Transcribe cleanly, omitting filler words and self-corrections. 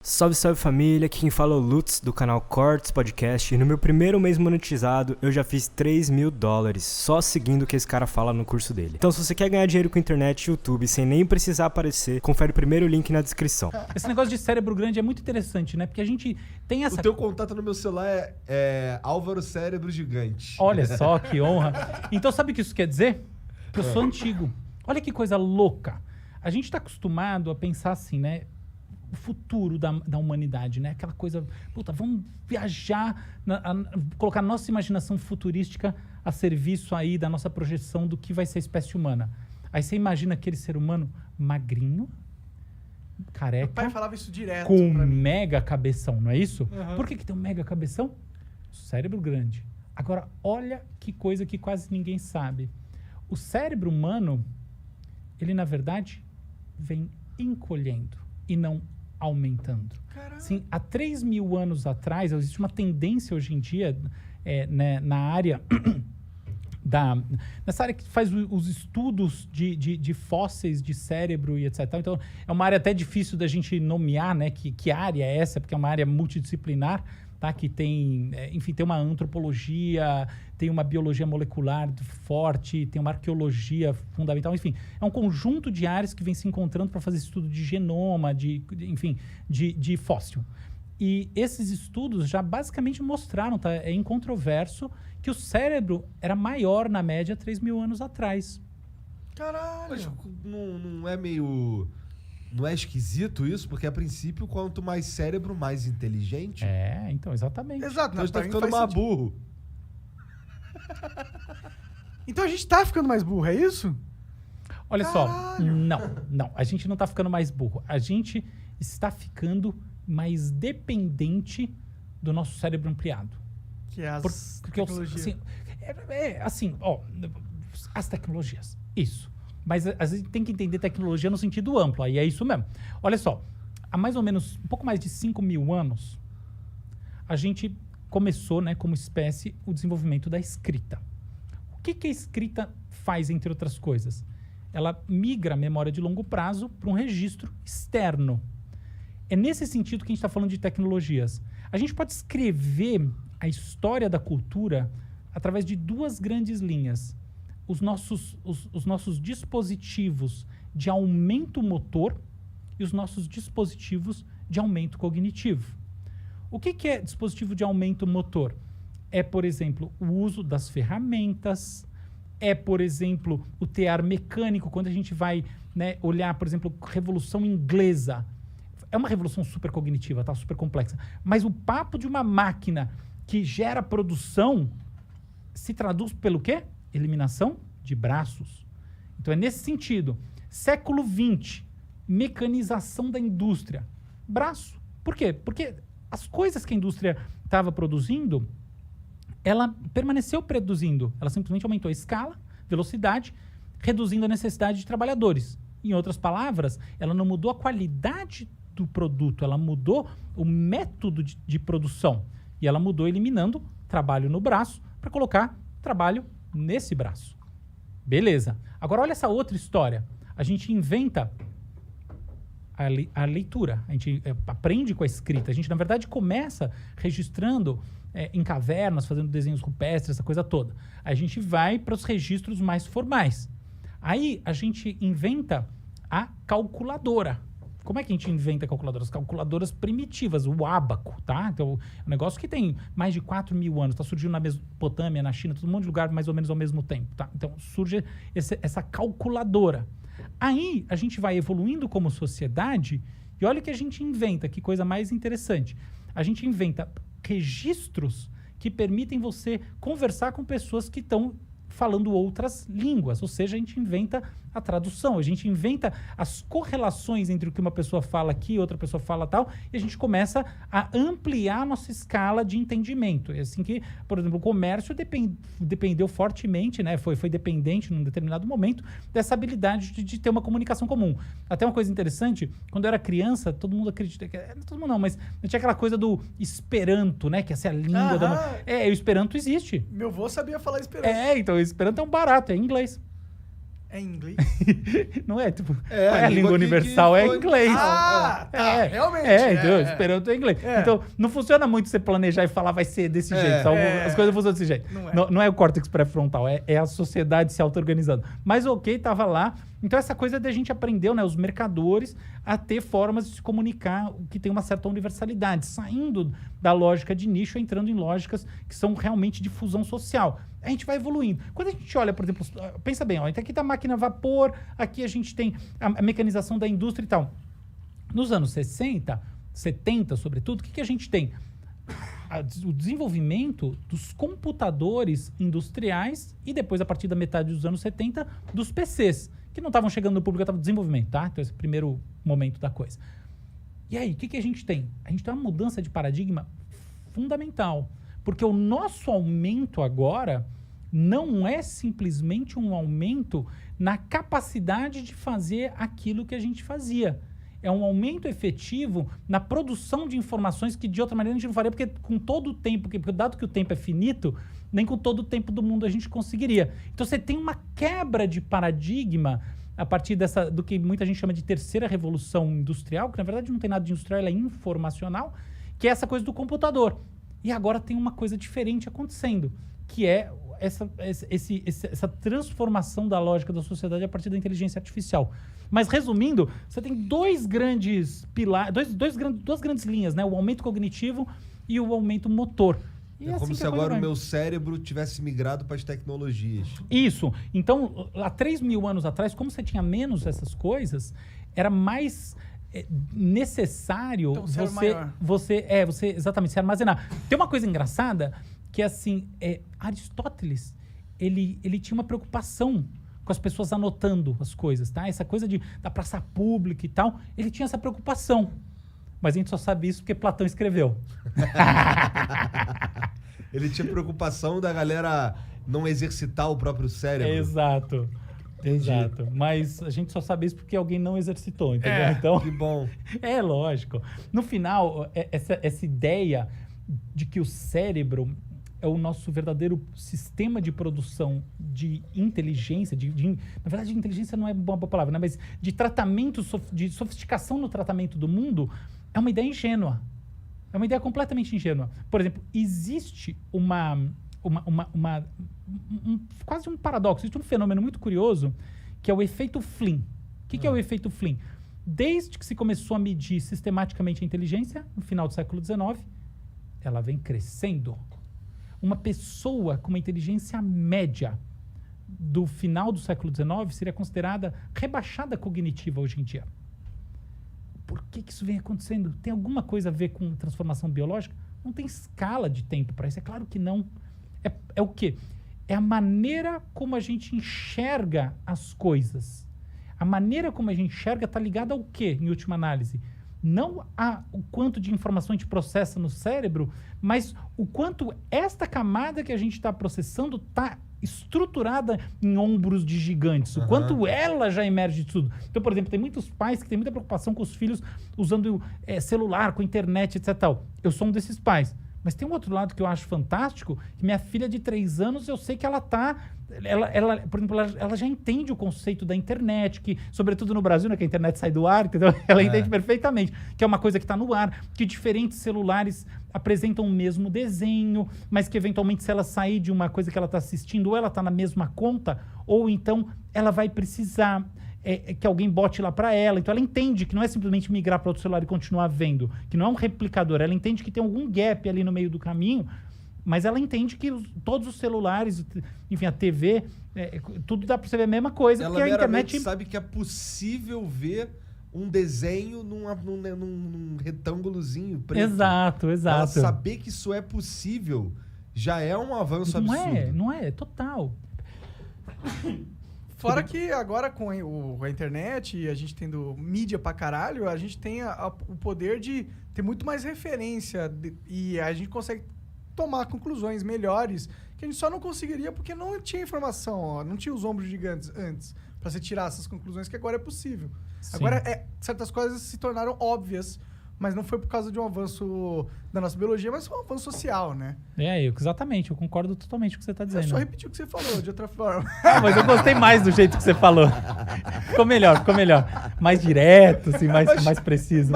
Salve, salve família, aqui quem fala é o Lutz do canal Cortes Podcast e no meu primeiro mês monetizado eu já fiz $3.000 só seguindo o que esse cara fala no curso dele. Então se você quer ganhar dinheiro com internet e YouTube sem nem precisar aparecer, confere o primeiro link na descrição. Esse negócio de cérebro grande é muito interessante, né? Porque a gente tem essa... O teu contato no meu celular é Álvaro Cérebro Gigante. Olha só, que honra. Então sabe o que isso quer dizer? Que eu sou antigo. Olha que coisa louca. A gente tá acostumado a pensar assim, né? O futuro da humanidade, né? Aquela coisa, puta, vamos viajar, colocar nossa imaginação futurística a serviço aí da nossa projeção do que vai ser a espécie humana. Aí você imagina aquele ser humano magrinho, careca, Meu pai falava isso direto com um pra mim. mega cabeção, não é isso? Uhum. Por que tem um mega cabeção? Cérebro grande. Agora, olha que coisa que quase ninguém sabe. O cérebro humano, ele na verdade vem encolhendo e não aumentando. Caralho. Sim, há 3.000 anos atrás, existe uma tendência hoje em dia né, na área nessa área que faz os estudos de fósseis de cérebro e etc. Então, é uma área até difícil da gente nomear, né, que área é essa, porque é uma área multidisciplinar, tá? Que tem, enfim, tem uma antropologia, tem uma biologia molecular forte, tem uma arqueologia fundamental, enfim, é um conjunto de áreas que vem se encontrando para fazer estudo de genoma, enfim, de fóssil. E esses estudos já basicamente mostraram, tá? É incontroverso, que o cérebro era maior na média 3.000 anos atrás. Caralho. Mas não é meio... Não é esquisito isso? Porque, a princípio, quanto mais cérebro, mais inteligente. Então, exatamente. Exato. Então a gente tá pra mim ficando faz mais sentido. burro. Então a gente tá ficando mais burro, é isso? Olha só, Caralho. não, a gente não está ficando mais burro. A gente está ficando mais dependente do nosso cérebro ampliado. Que é as Porque tecnologias. assim, as tecnologias, isso. Mas a gente tem que entender tecnologia no sentido amplo, aí é isso mesmo. Olha só, há mais ou menos um pouco mais de 5.000 anos, a gente começou, né, como espécie, o desenvolvimento da escrita. O que a escrita faz, entre outras coisas? Ela migra a memória de longo prazo para um registro externo. É nesse sentido que a gente está falando de tecnologias. A gente pode escrever a história da cultura através de duas grandes linhas. Os nossos dispositivos de aumento motor e os nossos dispositivos de aumento cognitivo. O que é dispositivo de aumento motor? É, por exemplo, o uso das ferramentas, é, por exemplo, o tear mecânico, quando a gente vai, né, olhar, por exemplo, Revolução Inglesa. É uma revolução super cognitiva, tá? Super complexa. Mas o papo de uma máquina que gera produção se traduz pelo quê? Eliminação de braços. Então é nesse sentido. Século XX, mecanização da indústria. Braço. Por quê? Porque as coisas que a indústria estava produzindo, ela permaneceu produzindo. Ela simplesmente aumentou a escala, velocidade, reduzindo a necessidade de trabalhadores. Em outras palavras, ela não mudou a qualidade do produto, ela mudou o método de produção. E ela mudou eliminando trabalho no braço para colocar trabalho nesse braço. Beleza. Agora olha essa outra história. A gente inventa a leitura. A gente aprende com a escrita. A gente, na verdade, começa registrando em cavernas, fazendo desenhos rupestres, essa coisa toda. Aí a gente vai para os registros mais formais. Aí a gente inventa a calculadora. Como é que a gente inventa calculadoras? Calculadoras primitivas, o ábaco, tá? Então, é um negócio que tem mais de 4.000 anos, tá surgindo na Mesopotâmia, na China, todo um monte de lugar mais ou menos ao mesmo tempo, tá? Então, surge essa calculadora. Aí, a gente vai evoluindo como sociedade e olha o que a gente inventa, que coisa mais interessante. A gente inventa registros que permitem você conversar com pessoas que estão falando outras línguas, ou seja, a gente inventa a tradução, a gente inventa as correlações entre o que uma pessoa fala aqui, outra pessoa fala tal, e a gente começa a ampliar a nossa escala de entendimento. É assim que, por exemplo, o comércio dependeu fortemente, né, foi dependente num determinado momento dessa habilidade de ter uma comunicação comum. Até uma coisa interessante, quando eu era criança, todo mundo acredita, todo mundo não, mas tinha aquela coisa do Esperanto, né, que essa é a língua da... o Esperanto existe. Meu avô sabia falar esperanto. Então o Esperanto é um barato, é em inglês. É em inglês? Não é, tipo, É, qual é a língua universal? É foi- inglês. Ah, tá, realmente. Então, esperando em inglês. É. Então, não funciona muito você planejar e falar vai ser desse jeito. Então, as coisas funcionam desse jeito. Não é. Não é o córtex pré-frontal, é a sociedade se auto-organizando. Mas ok, tava lá. Então, essa coisa da gente aprendeu, né, os mercadores, a ter formas de se comunicar que tem uma certa universalidade, saindo da lógica de nicho, entrando em lógicas que são realmente de fusão social. A gente vai evoluindo. Quando a gente olha, por exemplo, pensa bem, ó, então aqui tá a máquina a vapor, aqui a gente tem a mecanização da indústria e tal. Nos anos 60, 70, sobretudo, o que a gente tem? O desenvolvimento dos computadores industriais e depois, a partir da metade dos anos 70, dos PCs, que não estavam chegando no público, estavam em desenvolvimento, tá? Então, esse é o primeiro momento da coisa. E aí, o que a gente tem? A gente tem uma mudança de paradigma fundamental. Porque o nosso aumento agora não é simplesmente um aumento na capacidade de fazer aquilo que a gente fazia. É um aumento efetivo na produção de informações que de outra maneira a gente não faria, porque com todo o tempo, porque dado que o tempo é finito, nem com todo o tempo do mundo a gente conseguiria. Então você tem uma quebra de paradigma a partir do que muita gente chama de terceira revolução industrial, que na verdade não tem nada de industrial, ela é informacional, que é essa coisa do computador. E agora tem uma coisa diferente acontecendo, que é essa transformação da lógica da sociedade a partir da inteligência artificial. Mas, resumindo, você tem duas grandes linhas, né? O aumento cognitivo e o aumento motor. E É assim como que se a coisa agora vai. o meu cérebro tivesse migrado para as tecnologias. Isso. Então, há 3.000 anos atrás, como você tinha menos essas coisas, era mais necessário Então, você era maior. você exatamente se armazenar. Tem uma coisa engraçada que assim, Aristóteles, ele tinha uma preocupação com as pessoas anotando as coisas, tá? Essa coisa da praça pública e tal, ele tinha essa preocupação. Mas a gente só sabe isso porque Platão escreveu. Ele tinha preocupação da galera não exercitar o próprio cérebro. Exato. Exato. Mas a gente só sabe isso porque alguém não exercitou, entendeu? Então, Que bom. é lógico. No final, essa ideia de que o cérebro é o nosso verdadeiro sistema de produção de inteligência, na verdade, inteligência não é uma boa palavra, né? Mas de tratamento, de sofisticação no tratamento do mundo, é uma ideia ingênua. É uma ideia completamente ingênua. Por exemplo, existe quase um paradoxo, existe um fenômeno muito curioso, que é o efeito Flynn. O que é o efeito Flynn? Desde que se começou a medir sistematicamente a inteligência, no final do século XIX, ela vem crescendo. Uma pessoa com uma inteligência média do final do século XIX seria considerada rebaixada cognitiva hoje em dia. Por que isso vem acontecendo? Tem alguma coisa a ver com transformação biológica? Não tem escala de tempo para isso, é claro que não. É o quê? É a maneira como a gente enxerga as coisas. A maneira como a gente enxerga está ligada ao quê, em última análise? Não o quanto de informação a gente processa no cérebro, mas o quanto esta camada que a gente está processando está estruturada em ombros de gigantes. O quanto ela já emerge de tudo. Então, por exemplo, tem muitos pais que têm muita preocupação com os filhos usando celular, com internet, etc. Tal. Eu sou um desses pais. Mas tem um outro lado que eu acho fantástico, que minha filha de 3 anos, eu sei que ela por exemplo, ela já entende o conceito da internet, que, sobretudo no Brasil, né, que a internet sai do ar, entendeu? Ela entende perfeitamente, que é uma coisa que está no ar, que diferentes celulares apresentam o mesmo desenho, mas que eventualmente se ela sair de uma coisa que ela está assistindo, ou ela está na mesma conta, ou então ela vai precisar que alguém bote lá para ela. Então ela entende que não é simplesmente migrar para outro celular e continuar vendo, que não é um replicador, ela entende que tem algum gap ali no meio do caminho, mas ela entende que todos os celulares, enfim, a TV, tudo dá para você ver a mesma coisa, Ela porque a meramente internet... sabe que é possível ver um desenho num retângulozinho preto. Exato. Ela saber que isso é possível já é um avanço absurdo. Não é total. Fora que agora com a internet e a gente tendo mídia pra caralho, a gente tem o poder de ter muito mais referência e a gente consegue tomar conclusões melhores que a gente só não conseguiria porque não tinha informação, não tinha os ombros gigantes antes pra você tirar essas conclusões que agora é possível. Sim. Agora certas coisas se tornaram óbvias, mas não foi por causa de um avanço da nossa biologia, mas foi um avanço social, né? Exatamente, eu concordo totalmente com o que você tá Eu dizendo. só repeti o que você falou, de outra forma. Mas eu gostei mais do jeito que você falou. Ficou melhor. Mais direto, assim, mais preciso.